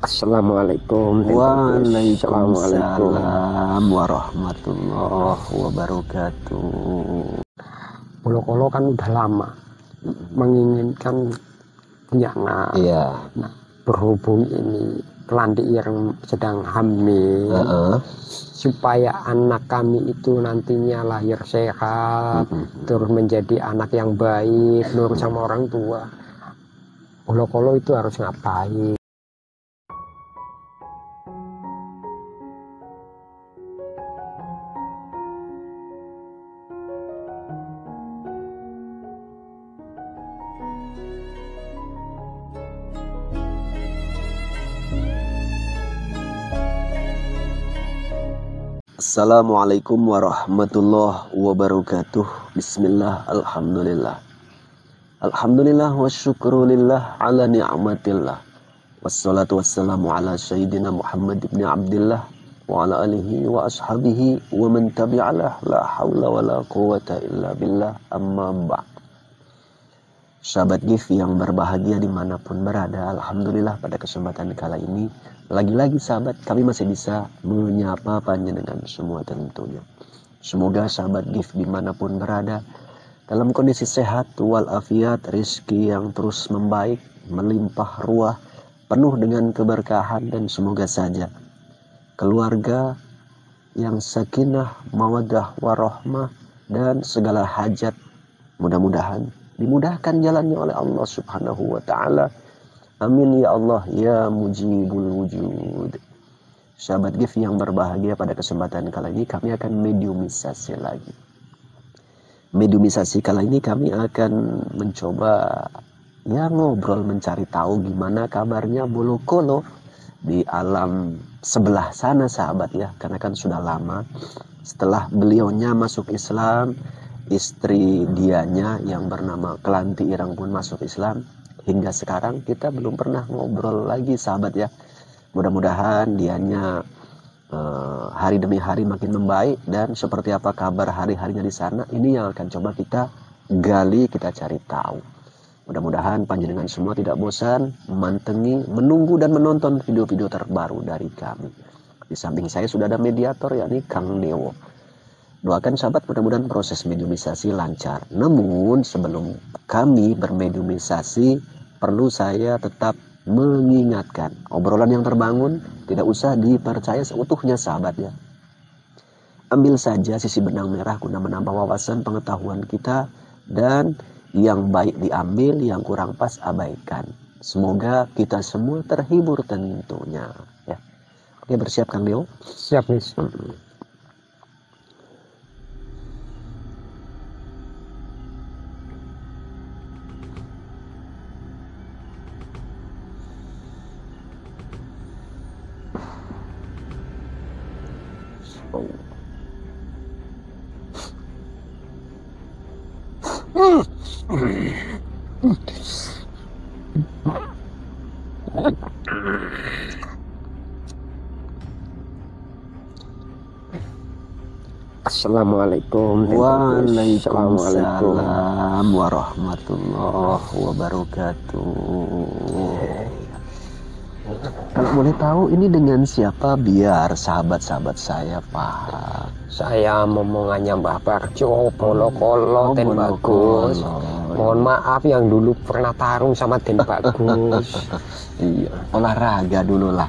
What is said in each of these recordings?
Assalamualaikum. Waalaikumsalam warahmatullahi wabarakatuh. Kolo-kolo kan udah lama menginginkan punya anak. Iya. Nah, berhubung ini kelantik yang sedang hamil, supaya anak kami itu nantinya lahir sehat, terus menjadi anak yang baik, nurut sama orang tua. Kolo-kolo itu harus ngapain? Assalamualaikum warahmatullahi wabarakatuh. Bismillah, alhamdulillah. Alhamdulillah wa syukrulillah ala ni'matillah. Wassalatu wassalamu ala sayyidina Muhammad ibn Abdillah wa ala alihi wa ashabihi wa man tabi'alah, la hawla wa la quwata illa billah, amma ba'd. Sahabat GIF yang berbahagia dimanapun berada, alhamdulillah pada kesempatan kala ini lagi-lagi sahabat kami masih bisa menyapa panjenengan semua tentunya. Semoga sahabat GIF dimanapun berada dalam kondisi sehat walafiat, rizki yang terus membaik, melimpah ruah, penuh dengan keberkahan, dan semoga saja keluarga yang sakinah, mawaddah, warahmah, dan segala hajat mudah-mudahan dimudahkan jalannya oleh Allah Subhanahu wa ta'ala. Amin ya Allah ya mujibul wujud. Sahabat GIF yang berbahagia, pada kesempatan kali ini kami akan mediumisasi lagi. Mediumisasi kali ini kami akan mencoba ngobrol, mencari tahu gimana kabarnya Bolokolo di alam sebelah sana sahabat ya. Karena kan sudah lama setelah beliaunya masuk Islam, istri dianya yang bernama Kelanti Ireng pun masuk Islam. Hingga sekarang kita belum pernah ngobrol lagi sahabat ya. Mudah-mudahan dianya hari demi hari makin membaik, dan seperti apa kabar hari-harinya di sana, ini yang akan coba kita gali, kita cari tahu. Mudah-mudahan panjenengan semua tidak bosan memantengi, menunggu dan menonton video-video terbaru dari kami. Di samping saya sudah ada mediator, yakni Kang Dewo. Doakan sahabat mudah-mudahan proses mediumisasi lancar. Namun sebelum kami bermediumisasi, perlu saya tetap mengingatkan, obrolan yang terbangun tidak usah dipercaya seutuhnya sahabat ya. Ambil saja sisi benang merah guna menambah wawasan pengetahuan kita, dan yang baik diambil, yang kurang pas abaikan. Semoga kita semua terhibur tentunya ya. Oke, bersiap Kang Leo? Siap, Miss. Assalamualaikum. Waalaikumsalam warahmatullahi wabarakatuh. Kalau boleh tahu ini dengan siapa, biar sahabat-sahabat saya paham. Saya momongannya Mbah Barjo, Bolokolo, Den Bagus. Mohon maaf yang dulu pernah tarung sama Den Bagus. Iya, olahraga dulu lah.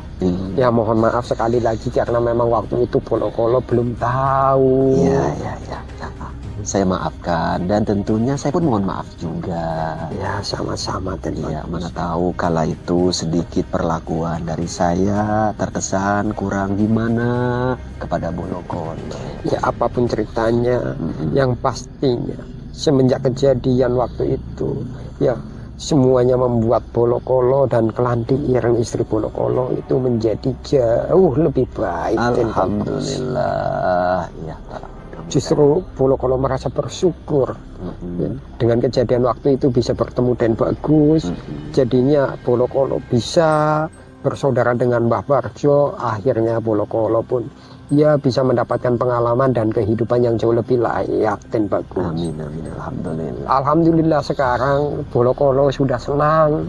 Ya mohon maaf sekali lagi karena memang waktu itu Bolokolo belum tahu. Ya. Saya maafkan, dan tentunya saya pun mohon maaf juga. Ya sama-sama Den Bagus. Ya, mana tahu kala itu sedikit perlakuan dari saya terkesan kurang gimana kepada Bolokolo. Ya apapun ceritanya, yang pastinya semenjak kejadian waktu itu ya semuanya membuat Bolokolo dan Kelanti Ireng istri Bolokolo itu menjadi jauh lebih baik. Alhamdulillah ya. Justru Bolokolo merasa bersyukur ya, dengan kejadian waktu itu bisa bertemu Den Bagus. Jadinya Bolokolo bisa bersaudara dengan Mbah Barjo. Akhirnya Bolokolo pun ya bisa mendapatkan pengalaman dan kehidupan yang jauh lebih layak dan bagus. Amin, amin, alhamdulillah. Alhamdulillah sekarang Bolokolo sudah senang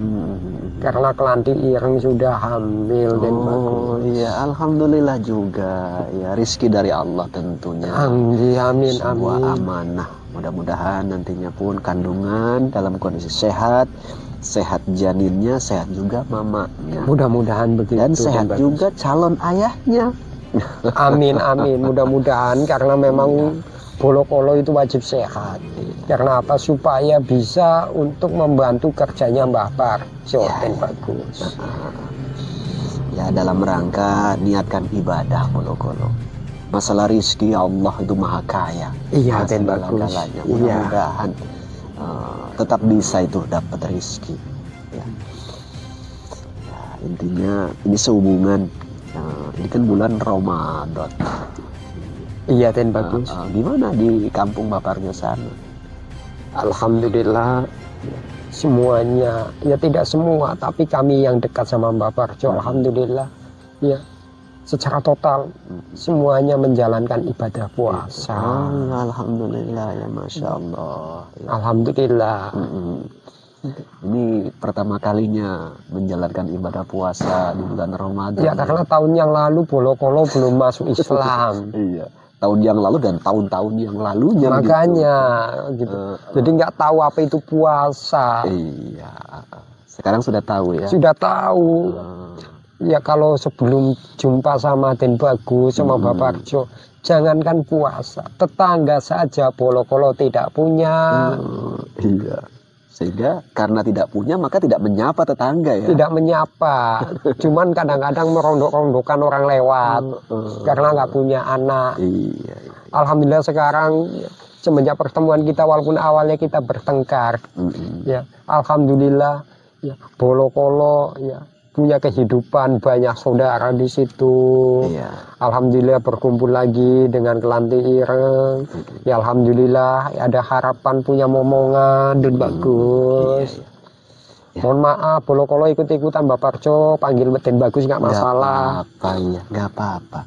karena Kelanti Ireng sudah hamil dan bagus. Iya, alhamdulillah juga. Ya, rizki dari Allah tentunya. Amin, Sebuah amin. amanah. Mudah-mudahan nantinya pun kandungan dalam kondisi sehat, sehat janinnya, sehat juga mamanya. Mudah-mudahan begitu. Dan sehat juga calon ayahnya. Amin, amin. Mudah-mudahan karena memang Bolokolo itu wajib sehat. Karena apa? Supaya bisa untuk membantu kerjanya Mbah Parjo dan bagus. Ya, dalam rangka niatkan ibadah Bolokolo. Masalah rizki Allah itu maha kaya. Iya, dan bagus. Mudah-mudahan tetap bisa itu dapat rizki. Ya. Ya, intinya ini sehubungan. Ini kan bulan Ramadan. Iya, dan bagus. Gimana di kampung Baparnya sana? Alhamdulillah semuanya, ya tidak semua, tapi kami yang dekat sama Mbak Parjo, alhamdulillah, ya secara total semuanya menjalankan ibadah puasa. Alhamdulillah, ya masya Allah. Ya. Alhamdulillah. Ini pertama kalinya menjalankan ibadah puasa di bulan Ramadan. Ya, karena tahun yang lalu Bolokolo belum masuk Islam. Iya, tahun yang lalu dan tahun-tahun yang lalunya. Makanya gitu. Jadi nggak tahu apa itu puasa. Iya, sekarang sudah tahu ya. Sudah tahu. Ya kalau sebelum jumpa sama Den Bagus sama Bapak Parjo, jangankan puasa, tetangga saja Bolokolo tidak punya. Iya. Sehingga karena tidak punya maka tidak menyapa tetangga ya. Tidak menyapa, cuman kadang-kadang merondok-rondokan orang lewat karena nggak punya anak. Iya. Alhamdulillah sekarang semenjak pertemuan kita walaupun awalnya kita bertengkar, ya alhamdulillah ya Bolokolo ya punya kehidupan, banyak saudara di situ. Iya. Alhamdulillah berkumpul lagi dengan Kelanti Ireng. Ya alhamdulillah ada harapan punya momongan dan bagus. Iya. Mohon maaf Bolokolo ikut-ikutan Bapak Parjo panggil Den Bagus nggak masalah. Nggak apa-apa.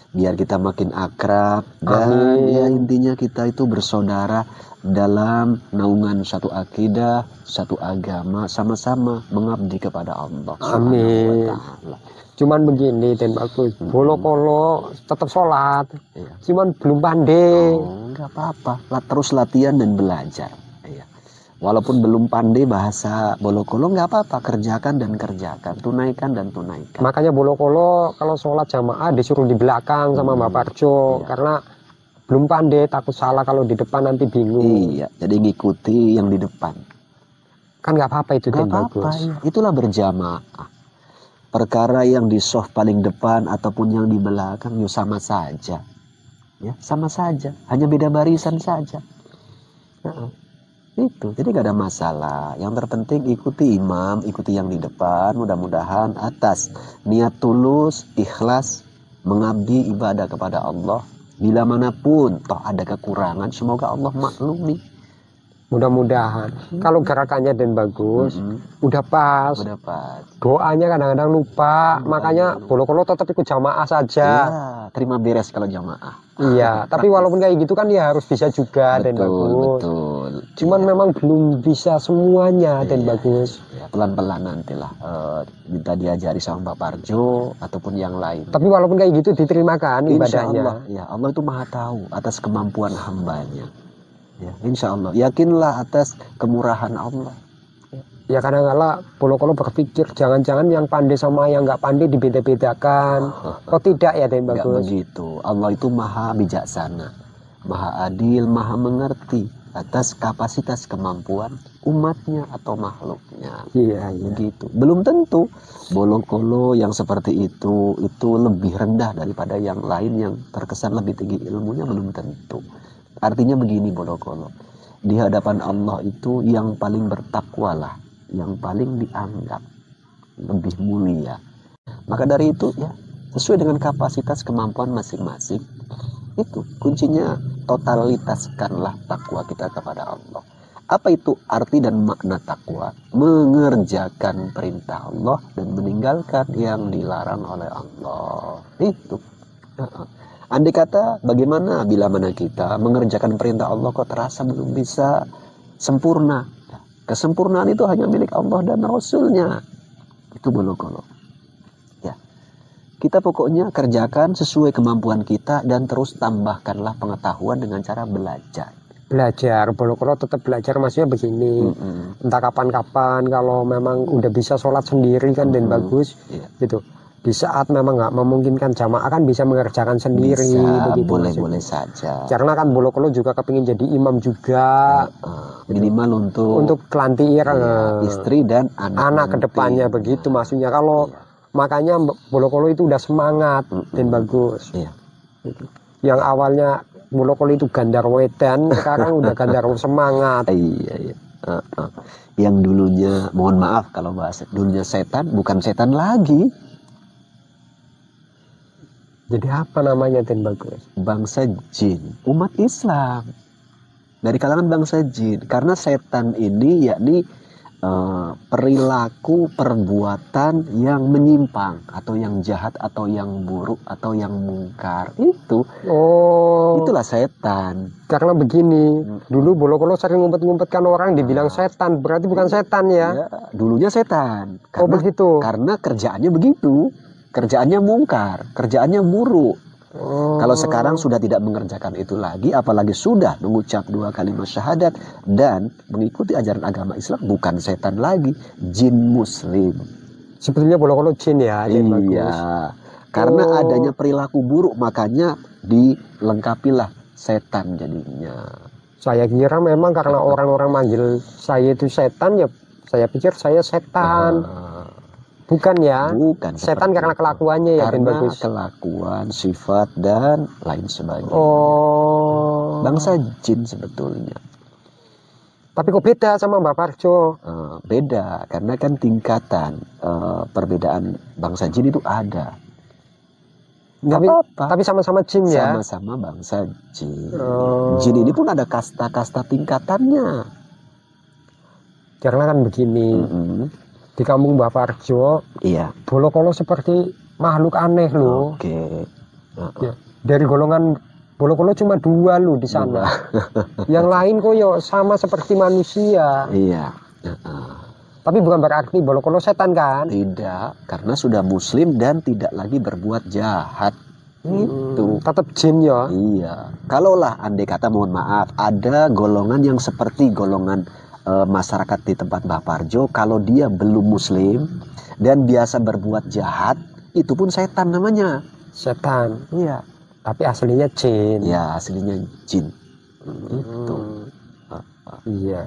Biar kita makin akrab dan ya intinya kita itu bersaudara dalam naungan satu akidah, satu agama, sama-sama mengabdi kepada Allah. Amin. Cuman begini Den Bagus, Bolokolo tetap sholat, cuman belum pandai. Nggak apa-apa, terus latihan dan belajar. Walaupun belum pandai bahasa Bolokolo, nggak apa-apa, kerjakan dan kerjakan, tunaikan dan tunaikan. Makanya Bolokolo kalau sholat jamaah disuruh di belakang sama Mbak Parjo, karena belum pandai, takut salah kalau di depan nanti bingung. Iya, jadi ngikuti yang di depan. Kan nggak apa-apa itu Den Bagus. Ya. Itulah berjamaah. Perkara yang di soft paling depan ataupun yang di belakang, ya sama saja. Ya, sama saja, hanya beda barisan saja. Itu, jadi gak ada masalah. Yang terpenting ikuti imam, ikuti yang di depan. Mudah-mudahan atas niat tulus, ikhlas, mengabdi ibadah kepada Allah. Bila manapun toh ada kekurangan, semoga Allah maklumi. Mudah-mudahan. Kalau gerakannya Den Bagus, udah pas. Udah pas. Doanya kadang-kadang lupa, makanya Bolokolo tetap ikut jamaah saja. Iya, terima beres kalau jamaah. Iya, tapi walaupun kayak gitu kan ya harus bisa juga Den Bagus. Betul. Cuman memang belum bisa semuanya Den Bagus. Ya, pelan-pelan nantilah minta diajari sama Mbak Parjo ataupun yang lain. Tapi walaupun kayak gitu diterima kan ibadahnya. Allah, ya Allah itu maha tahu atas kemampuan hambanya. Ya, insya Allah yakinlah atas kemurahan Allah. Ya kadang-kala Bolokolo berpikir jangan-jangan yang pandai sama yang nggak pandai dibeda-bedakan. Kok tidak ya Den Bagus? Nggak begitu. Allah itu maha bijaksana, maha adil, maha mengerti atas kapasitas kemampuan umatnya atau makhluknya. Iya. Begitu. Belum tentu Bolokolo yang seperti itu lebih rendah daripada yang lain yang terkesan lebih tinggi ilmunya, belum tentu. Artinya begini Bolokolo, di hadapan Allah itu yang paling bertakwalah, yang paling dianggap lebih mulia. Maka dari itu ya sesuai dengan kapasitas kemampuan masing-masing. Itu kuncinya, totalitaskanlah takwa kita kepada Allah. Apa itu arti dan makna takwa? Mengerjakan perintah Allah dan meninggalkan yang dilarang oleh Allah. Itu Andai kata bagaimana bila mana kita mengerjakan perintah Allah kok terasa belum bisa sempurna. Kesempurnaan itu hanya milik Allah dan Rasulnya. Itu bolokolo. Ya. Kita pokoknya kerjakan sesuai kemampuan kita dan terus tambahkanlah pengetahuan dengan cara belajar. Belajar, bolokolo tetap belajar, maksudnya begini. Entah kapan-kapan kalau memang udah bisa sholat sendiri kan dan bagus, gitu. Di saat memang nggak memungkinkan jamaah kan bisa mengerjakan sendiri, bisa, begitu. boleh saja. Karena kan bolokolo juga kepingin jadi imam juga, minimal untuk kelantir istri dan anak kedepannya, begitu maksudnya. Kalau makanya bolokolo itu udah semangat dan bagus. Gitu. Yang awalnya bolokolo itu gandar wedan, sekarang udah gandar semangat. Yang dulunya, mohon maaf kalau bahasa dulunya setan, bukan setan lagi. Jadi apa namanya dan bagus? Bangsa jin, umat Islam. Dari kalangan bangsa jin. Karena setan ini yakni perilaku perbuatan yang menyimpang atau yang jahat atau yang buruk atau yang mungkar. Itulah setan. Karena begini, dulu bolokolo sering ngumpet-ngumpetkan orang dibilang setan, berarti bukan setan ya? Dulunya setan. Karena, begitu. Karena kerjaannya begitu. Kerjaannya mungkar, kerjaannya buruk. Kalau sekarang sudah tidak mengerjakan itu lagi, apalagi sudah mengucap 2 kalimat syahadat dan mengikuti ajaran agama Islam, bukan setan lagi, jin muslim. Sebetulnya bolokolo jin ya? Iya, bagus. Karena adanya perilaku buruk, makanya dilengkapilah setan jadinya. Saya kira memang karena orang-orang manggil saya itu setan, ya saya pikir saya setan. Bukan ya? Bukan. Setan karena kelakuannya ya? Karena kelakuan, sifat, dan lain sebagainya. Bangsa jin sebetulnya. Tapi kok beda sama Mbak Parjo? Beda, karena kan tingkatan perbedaan bangsa jin itu ada. Tapi sama-sama jin ya? Sama-sama bangsa jin. Jin ini pun ada kasta-kasta tingkatannya. Karena kan begini. Di kampung Mbak Parjo, bolokolo seperti makhluk aneh loh. Ya, dari golongan bolokolo cuma 2 loh di sana. Yang lain kok yo sama seperti manusia. Tapi bukan berarti bolokolo setan kan? Tidak, karena sudah muslim dan tidak lagi berbuat jahat. Itu tetap jin ya. Iya. Kalaulah andai kata, mohon maaf, ada golongan yang seperti golongan masyarakat di tempat Mbah Parjo, kalau dia belum muslim dan biasa berbuat jahat, itu pun setan namanya. Setan. Iya. Tapi aslinya jin. Ya, aslinya jin. Itu. Iya.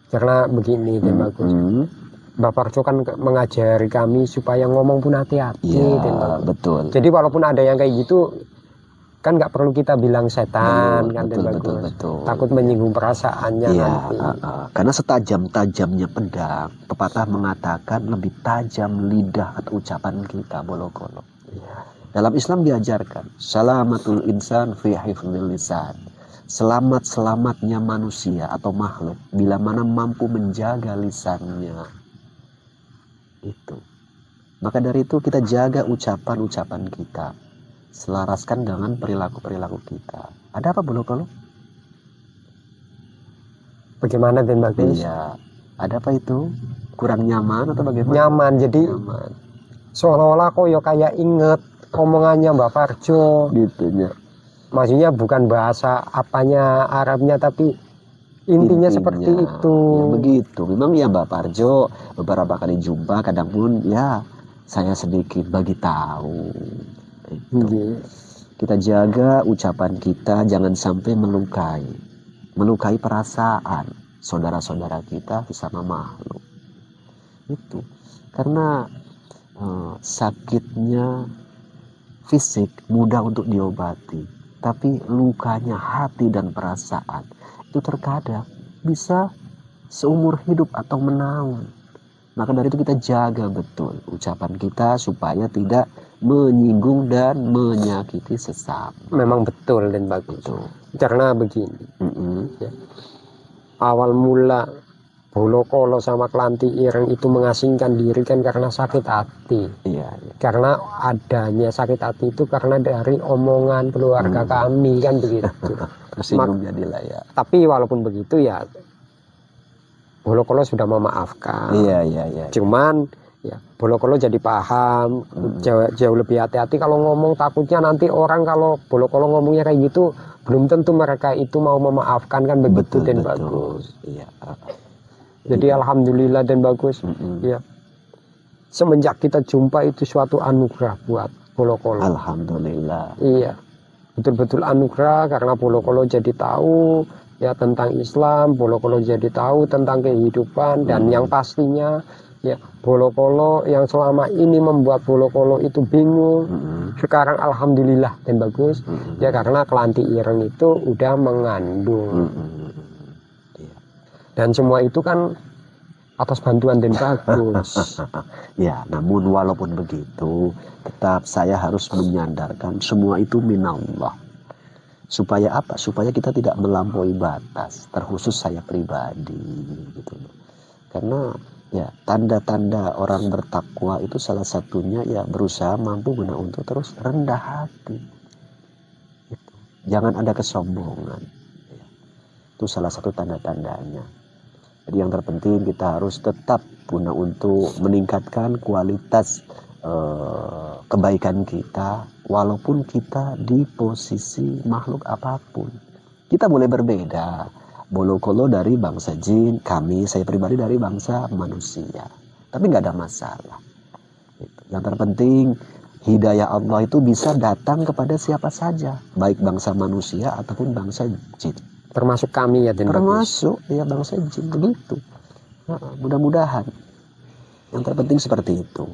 Karena begini dan bagus. Mbah Parjo kan mengajari kami supaya ngomong pun hati-hati. Iya, betul. Jadi walaupun ada yang kayak gitu, kan nggak perlu kita bilang setan, kan betul. Takut menyinggung perasaannya nanti. Karena setajam-tajamnya pedang, pepatah mengatakan lebih tajam lidah atau ucapan kita, bolokolo. Dalam Islam diajarkan, salamatul insan fi hifdzil lisan. Selamat-selamatnya manusia atau makhluk bila mana mampu menjaga lisannya. Itu. Maka dari itu kita jaga ucapan-ucapan kita. Selaraskan dengan perilaku-perilaku kita. Ada apa bolokolo? Bagaimana Den Bagus? Iya. Ada apa itu? Kurang nyaman atau bagaimana? Nyaman. Jadi seolah-olah kok ya kayak inget omongannya Mbak Parjo. Gitunya. Maksudnya bukan bahasa apanya Arabnya, tapi intinya seperti itu. Ya, begitu. Memang ya Mbak Parjo beberapa kali jumpa, kadang pun ya saya sedikit bagi tahu. Kita jaga ucapan kita, jangan sampai melukai perasaan saudara-saudara kita sesama makhluk. Itu karena sakitnya fisik mudah untuk diobati, tapi lukanya hati dan perasaan itu terkadang bisa seumur hidup atau menaun. Maka dari itu kita jaga betul ucapan kita supaya tidak menyinggung dan menyakiti sesama. Memang betul dan bagus. Karena begini, ya, awal mula Bolokolo sama Kelanti Ireng itu mengasingkan diri kan karena sakit hati. Iya. Karena adanya sakit hati itu karena dari omongan keluarga kami kan begitu. Tersinggung jadilah ya. Tapi walaupun begitu ya Bolokolo sudah memaafkan. Iya. Cuman ya Bolokolo jadi paham, jauh lebih hati-hati kalau ngomong, takutnya nanti orang kalau Bolokolo ngomongnya kayak gitu belum tentu mereka itu mau memaafkan kan begitu. Dan bagus. Iya. Jadi alhamdulillah dan bagus. Ya. Semenjak kita jumpa itu suatu anugerah buat Bolokolo. Alhamdulillah. Iya. Betul-betul anugerah karena Bolokolo jadi tahu ya tentang Islam, Bolokolo jadi tahu tentang kehidupan, dan yang pastinya ya Bolokolo yang selama ini membuat Bolokolo itu bingung, sekarang alhamdulillah dan bagus ya karena Kelanti Ireng itu udah mengandung. Dan semua itu kan atas bantuan dan bagus. Ya, namun walaupun begitu tetap saya harus menyandarkan semua itu minallah. Supaya apa? Supaya kita tidak melampaui batas, terkhusus saya pribadi gitu loh. Karena ya tanda-tanda orang bertakwa itu salah satunya ya berusaha mampu guna untuk terus rendah hati. Gitu. Jangan ada kesombongan. Ya. Itu salah satu tanda-tandanya. Jadi yang terpenting kita harus tetap guna untuk meningkatkan kualitas kebaikan kita, walaupun kita di posisi makhluk apapun. Kita boleh berbeda. Bolokolo dari bangsa jin, saya pribadi dari bangsa manusia. Tapi nggak ada masalah. Yang terpenting hidayah Allah itu bisa datang kepada siapa saja, baik bangsa manusia ataupun bangsa jin. Termasuk kami ya, termasuk ya bangsa jin begitu. Mudah-mudahan. Yang terpenting seperti itu.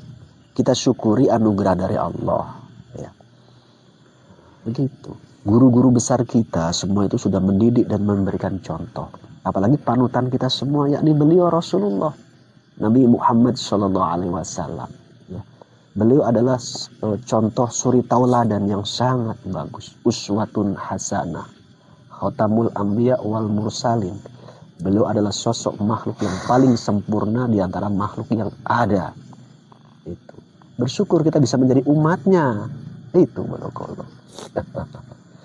Kita syukuri anugerah dari Allah. Ya. Begitu. Guru-guru besar kita semua itu sudah mendidik dan memberikan contoh. Apalagi panutan kita semua yakni beliau Rasulullah Nabi Muhammad SAW. Ya. Beliau adalah contoh suri tauladan yang sangat bagus. Uswatun hasanah. Khatamul anbiya wal mursalin. Beliau adalah sosok makhluk yang paling sempurna di antara makhluk yang ada. Itu. Bersyukur kita bisa menjadi umatnya. Itu Bolokolo.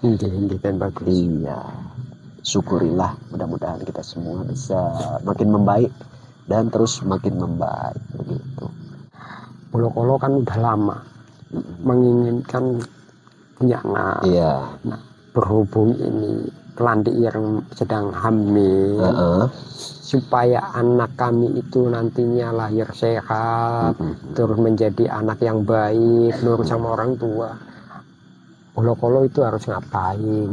Ini bagus. Iya. Syukurilah, mudah-mudahan kita semua bisa makin membaik dan terus makin membaik begitu. Bolokolo kan udah lama menginginkan punya anak. Iya. Nah, berhubung ini Kelanti Ireng sedang hamil, supaya anak kami itu nantinya lahir sehat, terus menjadi anak yang baik, nurut sama orang tua. Bolokolo itu harus ngapain?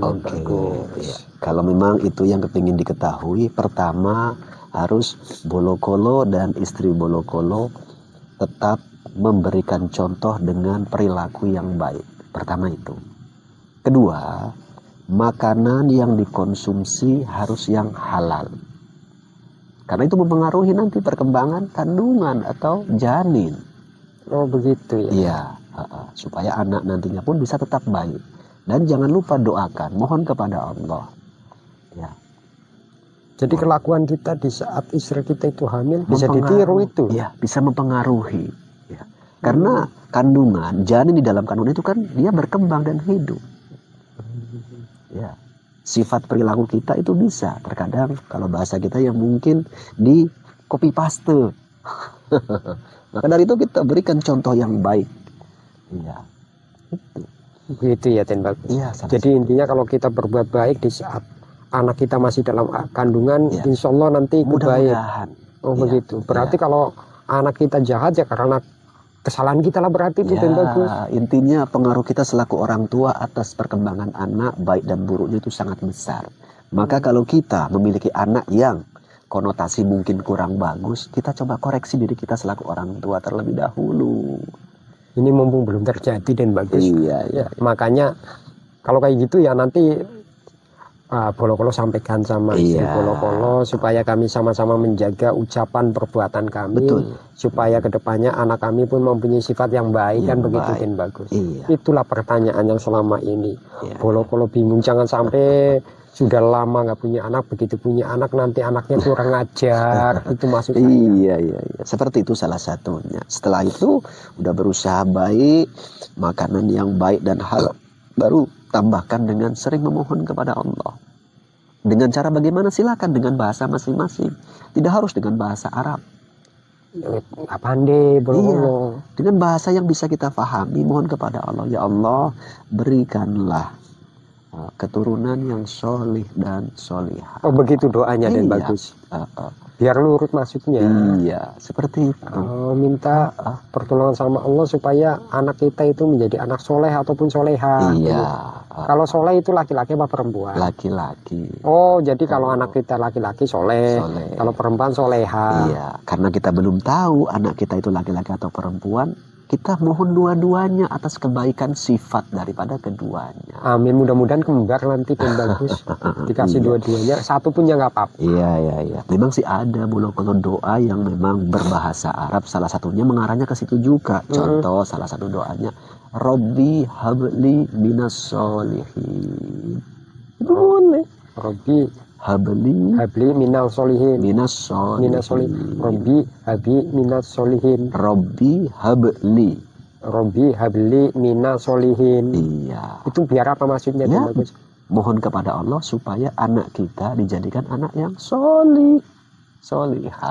Ya. Kalau memang itu yang kepingin diketahui, pertama harus Bolokolo dan istri Bolokolo tetap memberikan contoh dengan perilaku yang baik. Pertama itu. Kedua, makanan yang dikonsumsi harus yang halal. Karena itu mempengaruhi nanti perkembangan kandungan atau janin. Oh begitu ya? Iya, supaya anak nantinya pun bisa tetap baik. Dan jangan lupa doakan, mohon kepada Allah. Ya. Jadi kelakuan kita di saat istri kita itu hamil bisa ditiru itu? Ya, bisa mempengaruhi. Ya. Karena kandungan, janin di dalam kandungan itu kan dia berkembang dan hidup. Ya, sifat perilaku kita itu bisa terkadang kalau bahasa kita yang mungkin di copy paste. Maka dari itu kita berikan contoh yang baik. Iya. Begitu ya, Ten bagus. Iya, jadi intinya kalau kita berbuat baik di saat anak kita masih dalam kandungan, ya, insya Allah nanti ikut baik. Oh ya, begitu. Berarti ya, kalau anak kita jahat ya karena kesalahan kita lah berarti itu, Ten bagus. Intinya pengaruh kita selaku orang tua atas perkembangan anak baik dan buruknya itu sangat besar. Maka kalau kita memiliki anak yang konotasi mungkin kurang bagus, kita coba koreksi diri kita selaku orang tua terlebih dahulu. Ini mumpung belum terjadi dan bagus. Iya. Makanya kalau kayak gitu ya nanti Bolokolo sampaikan sama istri Bolokolo supaya kami sama-sama menjaga ucapan perbuatan kami. Betul. Supaya kedepannya anak kami pun mempunyai sifat yang baik dan begitu dan bagus. Iya. Itulah pertanyaan yang selama ini Bolokolo bingung, jangan sampai sudah lama nggak punya anak, begitu punya anak nanti anaknya kurang ajar, itu maksud saya. Iya. Seperti itu salah satunya. Setelah itu udah berusaha baik, makanan yang baik dan halal, baru tambahkan dengan sering memohon kepada Allah. Dengan cara bagaimana? Silakan dengan bahasa masing-masing. Tidak harus dengan bahasa Arab. Apaan deh, Iya. Dengan bahasa yang bisa kita pahami, mohon kepada Allah, ya Allah, berikanlah keturunan yang solih dan solihah. Oh begitu doanya, dan bagus. Biar lurut maksudnya. Iya, seperti itu. Minta pertolongan sama Allah supaya anak kita itu menjadi anak soleh ataupun soleha. Iya. Kalau soleh itu laki-laki apa perempuan? Laki-laki. Oh, jadi kalau anak kita laki-laki soleh, kalau perempuan soleha. Iya, karena kita belum tahu anak kita itu laki-laki atau perempuan, kita mohon dua-duanya atas kebaikan sifat daripada keduanya. Amin, mudah-mudahan kembar nanti pun bagus. Dikasih dua-duanya, satu pun ya nggak apa-apa. Iya. Memang sih ada kalau doa yang memang berbahasa Arab, salah satunya mengarahnya ke situ juga. Contoh salah satu doanya, Robbi habli minas solihin. Itu boleh. Robbi habli minal solihin. Minas solihin. Robbi habli minas solihin. Robbi habli minas solihin. Iya. Itu biar apa maksudnya? Ya, mohon kepada Allah supaya anak kita dijadikan anak yang solihah.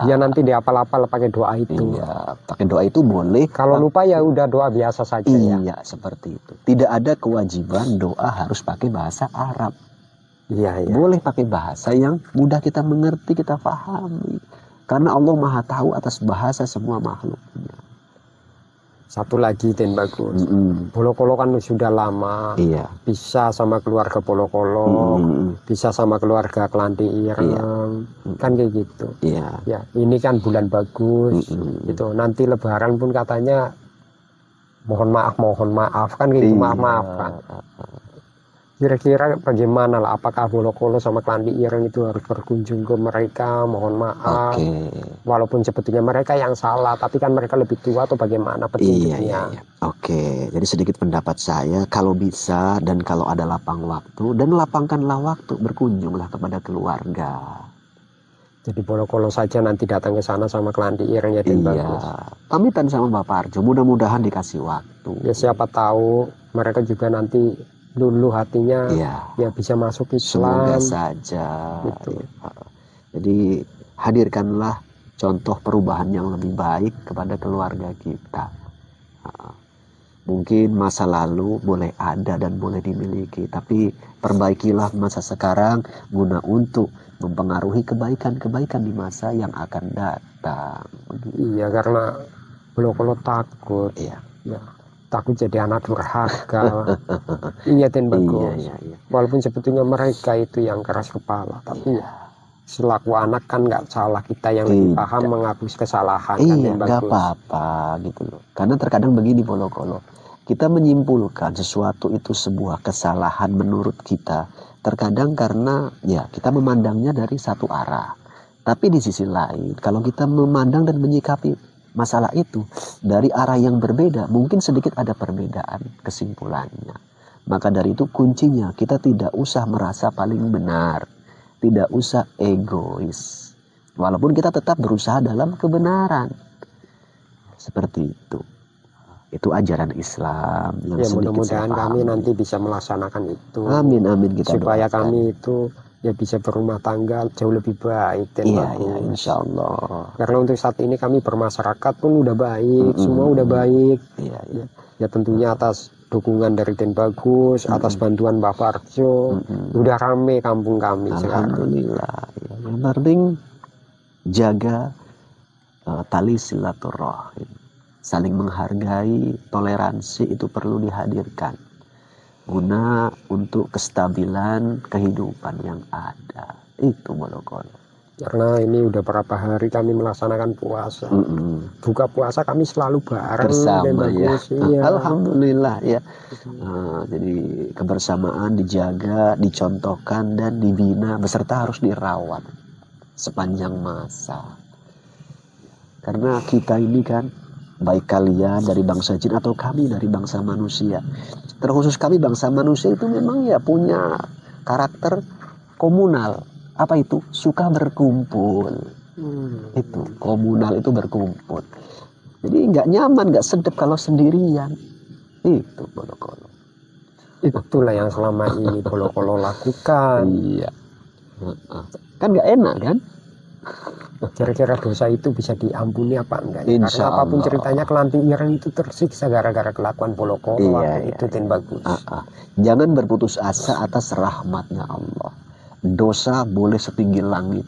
Ya nanti dihafal-hafal pakai doa itu. Iya, pakai doa itu boleh. Kalau lupa ya udah doa biasa saja. Iya, seperti itu. Tidak ada kewajiban doa harus pakai bahasa Arab. Iya. Boleh pakai bahasa yang mudah kita mengerti, kita pahami. Karena Allah Maha tahu atas bahasa semua makhluknya. Satu lagi dan bagus. Bolokolo kan sudah lama. Iya. Bisa sama keluarga Bolokolo, bisa sama keluarga Kelanti Ireng, kan kayak gitu. Iya. Ya, ini kan bulan bagus. Gitu. Nanti Lebaran pun katanya mohon maaf kan kayak gitu, maaf-maafan. Kira-kira bagaimana lah, apakah Bolokolo sama Kelanti Ireng itu harus berkunjung ke mereka, mohon maaf. Walaupun sebetulnya mereka yang salah, tapi kan mereka lebih tua atau bagaimana petunjuknya. Iya. Oke, jadi sedikit pendapat saya, kalau bisa dan kalau ada lapang waktu, dan lapangkanlah waktu, berkunjunglah kepada keluarga. Jadi Bolokolo saja nanti datang ke sana sama Kelanti Ireng ya, dan bagus. Pamitan sama Bapak Arjo, mudah-mudahan dikasih waktu. Ya siapa tahu mereka juga nanti luluh hatinya, ya bisa masuk Islam. Semoga saja. Gitu. Jadi hadirkanlah contoh perubahan yang lebih baik kepada keluarga kita. Mungkin masa lalu boleh ada dan boleh dimiliki, tapi perbaikilah masa sekarang guna untuk mempengaruhi kebaikan-kebaikan di masa yang akan datang. Iya, karena Bolokolo takut. Iya. Takut jadi anak durhaka. Iya, dan bagus. Iya. Walaupun sebetulnya mereka itu yang keras kepala, tapi selaku anak kan nggak salah, kita yang lebih paham mengakui kesalahan. Iya, nggak apa-apa gitu loh. Karena terkadang begini Bolokolo, kita menyimpulkan sesuatu itu sebuah kesalahan menurut kita. Terkadang karena kita memandangnya dari satu arah. Tapi di sisi lain, kalau kita memandang dan menyikapi masalah itu dari arah yang berbeda, mungkin sedikit ada perbedaan kesimpulannya. Maka dari itu kuncinya kita tidak usah merasa paling benar, tidak usah egois, walaupun kita tetap berusaha dalam kebenaran. Seperti itu ajaran Islam yang mudah-mudahan kami nanti bisa melaksanakan itu. Amin kita supaya doakan. Kami itu bisa berumah tangga jauh lebih baik dan bagus. Insya Allah. Karena untuk saat ini kami bermasyarakat pun udah baik, semua udah baik. Ya tentunya atas dukungan dari Den Bagus, atas bantuan Bapak Arjo, udah rame kampung kami sekarang. Alhamdulillah. Yang penting jaga tali silaturahim, saling menghargai, toleransi itu perlu dihadirkan guna untuk kestabilan kehidupan yang ada. Itu Bolokolo. Karena ini udah berapa hari kami melaksanakan puasa. Buka puasa kami selalu bareng bersama ya. Alhamdulillah ya. Jadi kebersamaan dijaga, dicontohkan dan dibina, beserta harus dirawat sepanjang masa. Karena kita ini kan, baik kalian dari bangsa jin atau kami dari bangsa manusia, terkhusus kami bangsa manusia itu memang punya karakter komunal. Apa itu? Suka berkumpul. Itu komunal itu berkumpul. Jadi nggak nyaman, nggak sedap kalau sendirian. Itu bolokolo. Itulah yang selama ini bolokolo lakukan. Iya. Kan nggak enak kan? Kira-kira dosa itu bisa diampuni apa enggak? Ya? Insya Karena apapun Allah. ceritanya kelanting ireng itu tersiksa gara-gara kelakuan bolokolo. Iya, Itu Tin bagus. Jangan berputus asa atas rahmatnya Allah. Dosa boleh setinggi langit.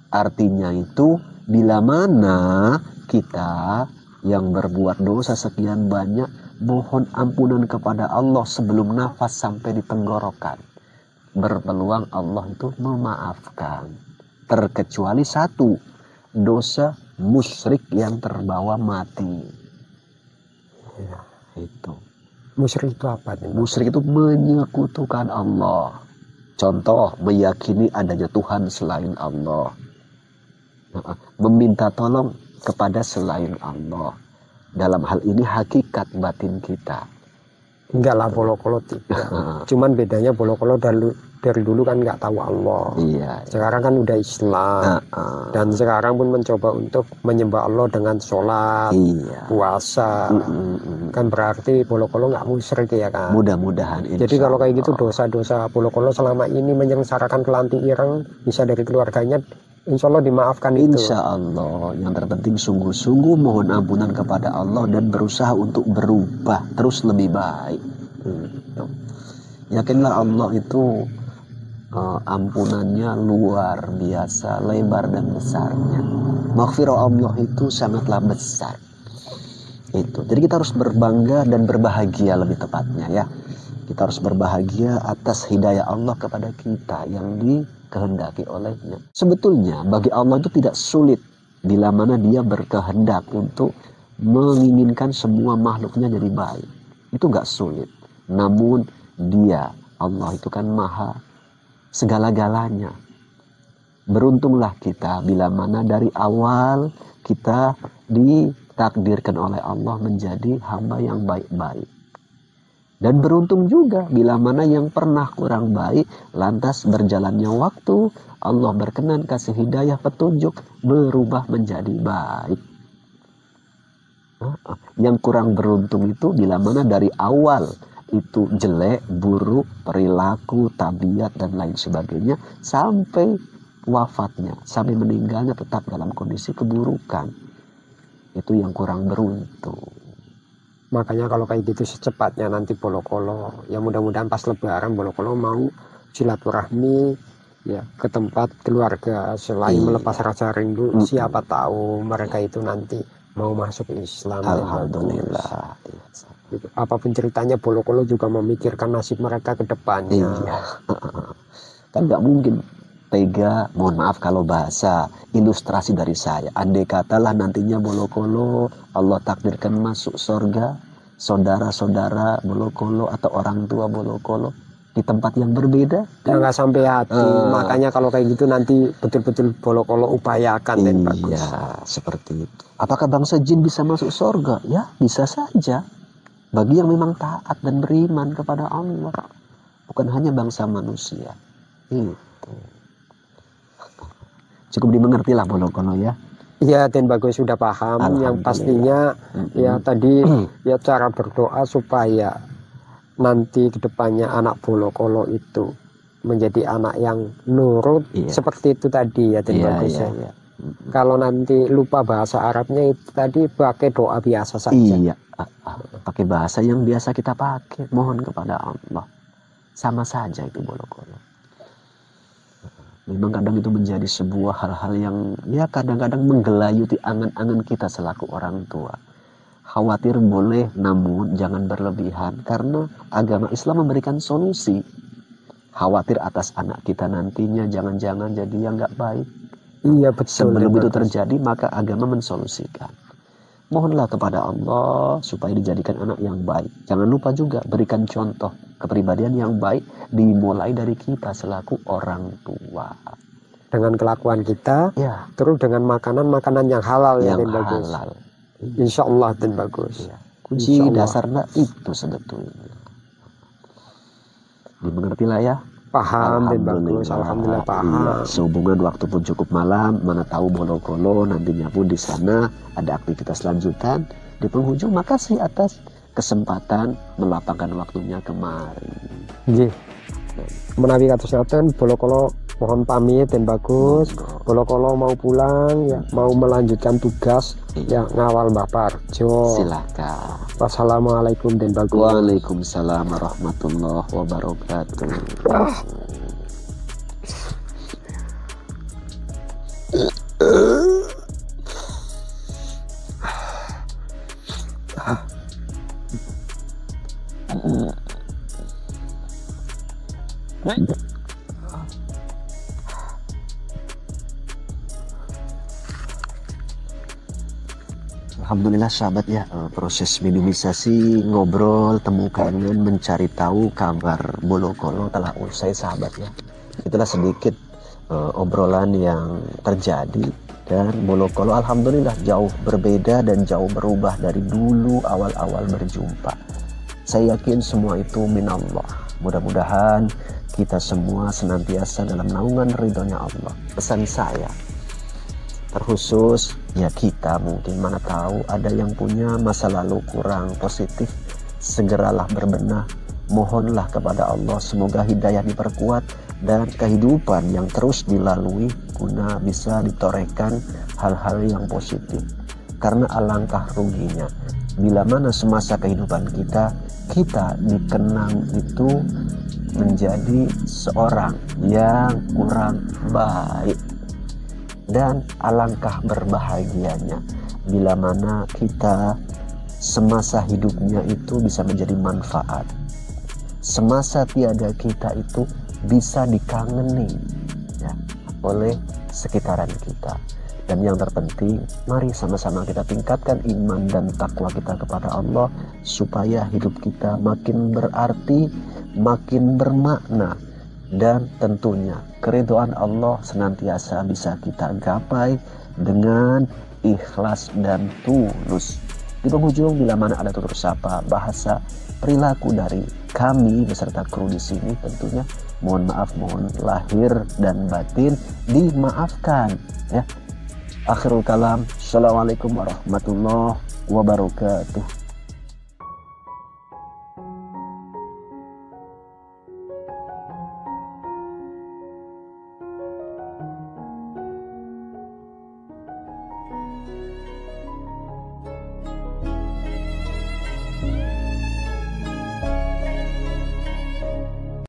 Artinya itu bila mana kita yang berbuat dosa sekian banyak, mohon ampunan kepada Allah sebelum nafas sampai di tenggorokan. Berpeluang Allah itu memaafkan. Terkecuali satu, dosa musyrik yang terbawa mati. Ya. Itu. Musyrik itu apa? Musyrik itu menyekutukan Allah. Contoh, meyakini adanya Tuhan selain Allah. Meminta tolong kepada selain Allah. Dalam hal ini hakikat batin kita. Enggak lah, bolokolo tidak. Cuman bedanya bolokolo dari dulu kan nggak tahu Allah. Iya. Sekarang kan udah Islam. Dan sekarang pun mencoba untuk menyembah Allah dengan sholat, puasa. Kan berarti bolokolo nggak musyrik ya kan. Mudah-mudahan. Jadi kalau kayak gitu dosa-dosa bolokolo selama ini menyengsarakan kelanting ireng bisa dari keluarganya, insya Allah dimaafkan itu. Insya Allah. Yang terpenting sungguh-sungguh mohon ampunan kepada Allah dan berusaha untuk berubah terus lebih baik. Yakinlah Allah itu ampunannya luar biasa, lebar dan besarnya. Maghfirah Allah itu sangatlah besar. Itu. Jadi kita harus berbangga dan berbahagia lebih tepatnya ya. Kita harus berbahagia atas hidayah Allah kepada kita yang dikehendaki olehnya. Sebetulnya bagi Allah itu tidak sulit bila mana dia berkehendak untuk menginginkan semua makhluknya jadi baik. Itu gak sulit. Namun dia, Allah itu kan maha segala-galanya. Beruntunglah kita bila mana dari awal kita ditakdirkan oleh Allah menjadi hamba yang baik-baik. Dan beruntung juga bila mana yang pernah kurang baik, lantas berjalannya waktu, Allah berkenan kasih hidayah petunjuk, berubah menjadi baik. Yang kurang beruntung itu bila mana dari awal itu jelek, buruk, perilaku, tabiat dan lain sebagainya, sampai wafatnya, sampai meninggalnya tetap dalam kondisi keburukan. Itu yang kurang beruntung. Makanya kalau kayak gitu secepatnya nanti bolokolo, ya mudah-mudahan pas lebaran bolokolo mau silaturahmi ya ke tempat keluarga, selain melepas rasa rindu, siapa tahu mereka itu nanti mau masuk Islam. Alhamdulillah. Gitu. Apapun ceritanya bolokolo juga memikirkan nasib mereka ke depannya. Iya. Kan nggak mungkin tega, mohon maaf kalau bahasa ilustrasi dari saya. Andai katalah nantinya bolokolo Allah takdirkan masuk surga, saudara-saudara bolokolo atau orang tua bolokolo di tempat yang berbeda, nggak sampai hati. Makanya kalau kayak gitu nanti betul-betul bolokolo upayakan. Iya, seperti itu. Apakah bangsa jin bisa masuk surga? Ya, bisa saja. Bagi yang memang taat dan beriman kepada Allah, bukan hanya bangsa manusia. Itu. Cukup dimengerti lah bolokolo ya. Iya, dan bagus sudah paham. Yang pastinya ya tadi ya cara berdoa supaya nanti kedepannya anak bolokolo itu menjadi anak yang nurut, seperti itu tadi ya, dan bagus ya. Kalau nanti lupa bahasa Arabnya itu tadi pakai doa biasa saja. Iya, pakai bahasa yang biasa kita pakai, mohon kepada Allah. Sama saja itu bolokolo. Memang kadang itu menjadi sebuah hal-hal yang ya kadang-kadang menggelayuti angan-angan kita selaku orang tua. Khawatir boleh, namun jangan berlebihan, karena agama Islam memberikan solusi. Khawatir atas anak kita nantinya jangan-jangan jadi yang nggak baik. Iya, betul. Sebelum itu terjadi, maka agama mensolusikan. Mohonlah kepada Allah supaya dijadikan anak yang baik. Jangan lupa juga berikan contoh kepribadian yang baik, dimulai dari kita selaku orang tua. Dengan kelakuan kita, terus dengan makanan-makanan yang halal yang dan bagus. Halal. Insya Allah dan bagus. Kunci dasarnya itu sebetulnya. Dimengertilah ya. Paham Den Bagus, alhamdulillah paham. Iya, sehubungan waktu pun cukup malam, mana tahu Bolokolo nantinya pun di sana ada aktivitas lanjutan. Di penghujung makasih atas kesempatan melapangkan waktunya kemarin. Nggih. Menawi kados ngoten Bolokolo mohon pamit Den Bagus. Bolokolo mau pulang ya, mau melanjutkan tugas ya ngawal Mbah Parjo. Silakan. Wassalamualaikum Den Bagus. Waalaikumsalam warahmatullahi wabarakatuh. Alhamdulillah sahabat ya, proses minimalisasi, ngobrol, temu kangen, mencari tahu kabar Bolokolo telah usai sahabat ya. Itulah sedikit obrolan yang terjadi, dan Bolokolo alhamdulillah jauh berbeda dan jauh berubah dari dulu awal-awal berjumpa. Saya yakin semua itu minallah. Mudah-mudahan kita semua senantiasa dalam naungan ridhonya Allah. Pesan saya terkhusus ya, kita mungkin mana tahu ada yang punya masa lalu kurang positif, segeralah berbenah, mohonlah kepada Allah semoga hidayah diperkuat dan kehidupan yang terus dilalui guna bisa ditorehkan hal-hal yang positif. Karena alangkah ruginya bila mana semasa kehidupan kita dikenang itu menjadi seorang yang kurang baik. Dan alangkah berbahagianya bila mana kita semasa hidupnya itu bisa menjadi manfaat. Semasa tiada kita itu bisa dikangeni ya, oleh sekitaran kita. Dan yang terpenting, mari sama-sama kita tingkatkan iman dan takwa kita kepada Allah supaya hidup kita makin berarti, makin bermakna. Dan tentunya keridhaan Allah senantiasa bisa kita gapai dengan ikhlas dan tulus. Di penghujung bila mana ada tutur sapa bahasa perilaku dari kami beserta kru di sini, tentunya mohon maaf, mohon lahir dan batin dimaafkan ya. Akhirul kalam, assalamualaikum warahmatullahi wabarakatuh.